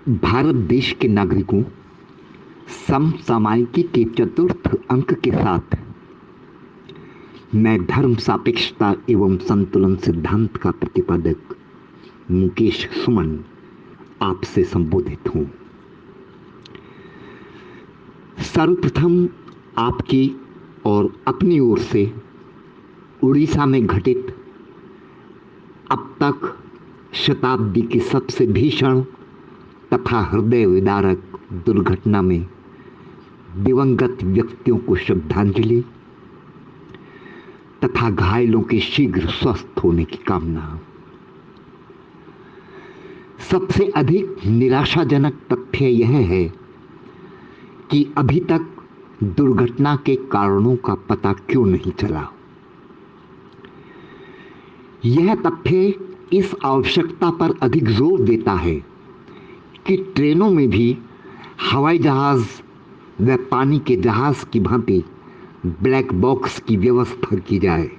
भारत देश के नागरिकों समसामयिकी के चतुर्थ अंक के साथ मैं धर्म सापेक्षता एवं संतुलन सिद्धांत का प्रतिपादक मुकेश सुमन आपसे संबोधित हूं। सर्वप्रथम आपकी और अपनी ओर से उड़ीसा में घटित अब तक शताब्दी की सबसे भीषण तथा हृदय विदारक दुर्घटना में दिवंगत व्यक्तियों को श्रद्धांजलि तथा घायलों के शीघ्र स्वस्थ होने की कामना। सबसे अधिक निराशाजनक तथ्य यह है कि अभी तक दुर्घटना के कारणों का पता क्यों नहीं चला। यह तथ्य इस आवश्यकता पर अधिक जोर देता है कि ट्रेनों में भी हवाई जहाज व पानी के जहाज की भांति ब्लैक बॉक्स की व्यवस्था की जाए।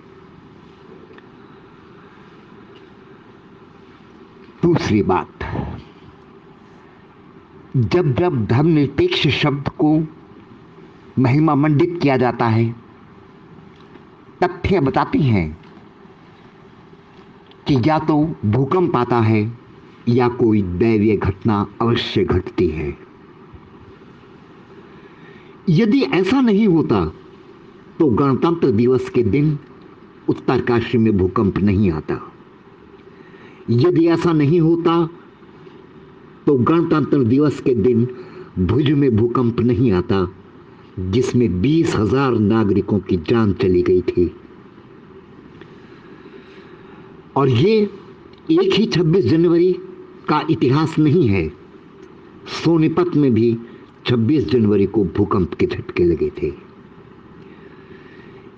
दूसरी बात, जब जब धर्मनिरपेक्ष शब्द को महिमा मंडित किया जाता है, तथ्य बताते हैं कि या तो भूकंप आता है या कोई दैवीय घटना अवश्य घटती है। यदि ऐसा नहीं होता तो गणतंत्र दिवस के दिन उत्तरकाशी में भूकंप नहीं आता। यदि ऐसा नहीं होता तो गणतंत्र दिवस के दिन भुज में भूकंप नहीं आता, जिसमें 20,000 नागरिकों की जान चली गई थी। और ये एक ही 26 जनवरी का इतिहास नहीं है। सोनीपत में भी 26 जनवरी को भूकंप के झटके लगे थे।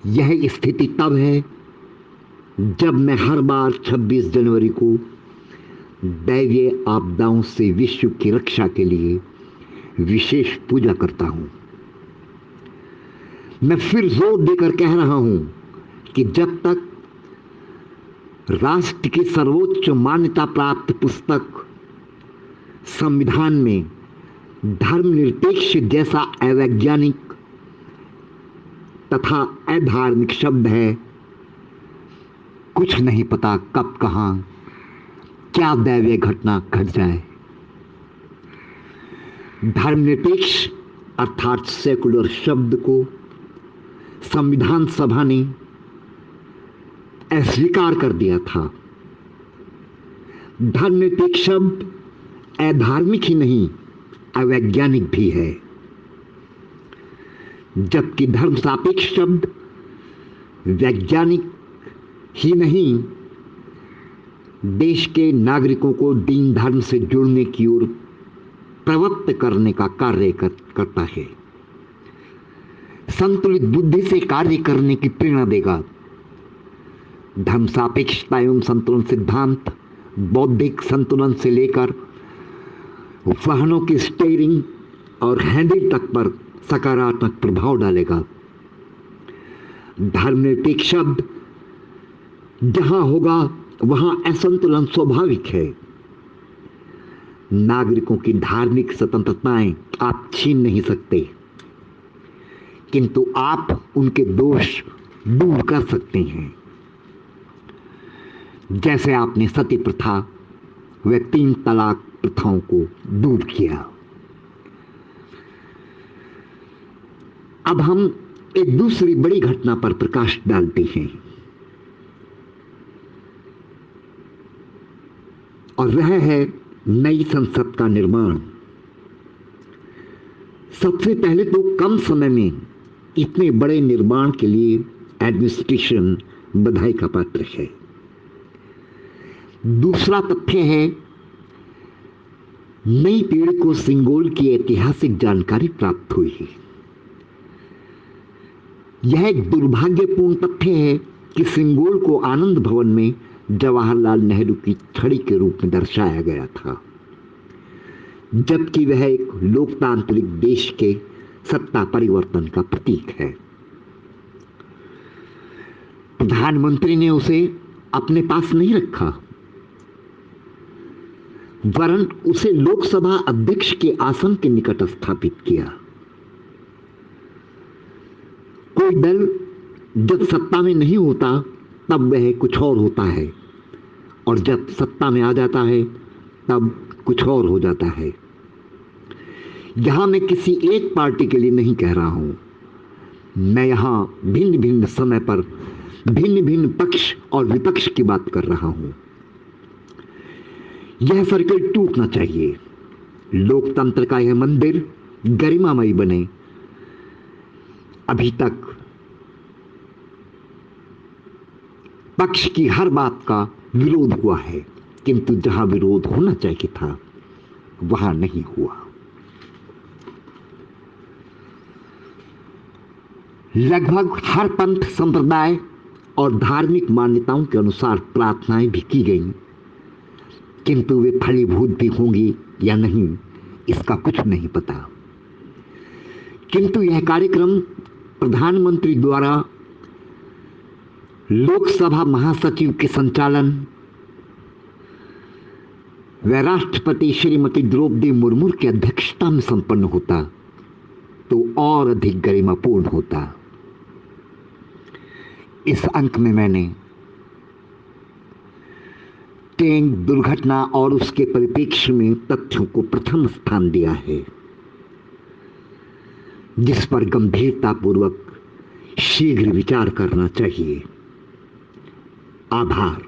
यह स्थिति तब है जब मैं हर बार 26 जनवरी को दैवीय आपदाओं से विश्व की रक्षा के लिए विशेष पूजा करता हूं। मैं फिर जोर देकर कह रहा हूं कि जब तक राष्ट्र की सर्वोच्च मान्यता प्राप्त पुस्तक संविधान में धर्मनिरपेक्ष जैसा अवैज्ञानिक तथा अधार्मिक शब्द है, कुछ नहीं पता कब कहां क्या दैवीय घटना घट जाए। धर्मनिरपेक्ष अर्थात सेकुलर शब्द को संविधान सभा ने अस्वीकार कर दिया था। धर्मनिरपेक्ष शब्द अधार्मिक ही नहीं, अवैज्ञानिक भी है, जबकि धर्म सापेक्ष शब्द वैज्ञानिक ही नहीं, देश के नागरिकों को दीन धर्म से जुड़ने की ओर प्रवृत्त करने का कार्य करता है। संतुलित बुद्धि से कार्य करने की प्रेरणा देगा। धर्म सापेक्षता एवं संतुलन सिद्धांत बौद्धिक संतुलन से लेकर वाहनों की स्टीयरिंग और हैंडल तक पर सकारात्मक प्रभाव डालेगा। धर्मनिरपेक्ष शब्द जहां होगा वहां असंतुलन स्वाभाविक है। नागरिकों की धार्मिक स्वतंत्रताएं आप छीन नहीं सकते, किंतु आप उनके दोष दूर कर सकते हैं। जैसे आपने सती प्रथा व 3 तलाक प्रथाओं को दूर किया। अब हम एक दूसरी बड़ी घटना पर प्रकाश डालते हैं, और वह है नई संसद का निर्माण। सबसे पहले तो कम समय में इतने बड़े निर्माण के लिए एडमिनिस्ट्रेशन बधाई का पात्र है। दूसरा तथ्य है, नई पीढ़ी को सिंगोल की ऐतिहासिक जानकारी प्राप्त हुई है। यह एक दुर्भाग्यपूर्ण तथ्य है कि सिंगोल को आनंद भवन में जवाहरलाल नेहरू की छड़ी के रूप में दर्शाया गया था, जबकि वह एक लोकतांत्रिक देश के सत्ता परिवर्तन का प्रतीक है। प्रधानमंत्री ने उसे अपने पास नहीं रखा। वरन उसे लोकसभा अध्यक्ष के आसन के निकट स्थापित किया। कोई दल जब सत्ता में नहीं होता तब वह कुछ और होता है, और जब सत्ता में आ जाता है तब कुछ और हो जाता है। यहां मैं किसी एक पार्टी के लिए नहीं कह रहा हूं, मैं यहां भिन्न भिन्न समय पर भिन्न भिन्न पक्ष और विपक्ष की बात कर रहा हूं। यह सर्कल टूटना चाहिए, लोकतंत्र का यह मंदिर गरिमामयी बने। अभी तक पक्ष की हर बात का विरोध हुआ है, किंतु जहां विरोध होना चाहिए था वहां नहीं हुआ। लगभग हर पंथ संप्रदाय और धार्मिक मान्यताओं के अनुसार प्रार्थनाएं भी की गईं, किंतु वे फलीभूत भी होंगी या नहीं इसका कुछ नहीं पता। किंतु यह कार्यक्रम प्रधानमंत्री द्वारा लोकसभा महासचिव के संचालन व राष्ट्रपति श्रीमती द्रौपदी मुर्मू की अध्यक्षता में संपन्न होता तो और अधिक गरिमापूर्ण होता। इस अंक में मैंने ट्रेन दुर्घटना और उसके परिप्रेक्ष्य में तथ्यों को प्रथम स्थान दिया है, जिस पर गंभीरतापूर्वक शीघ्र विचार करना चाहिए। आभार।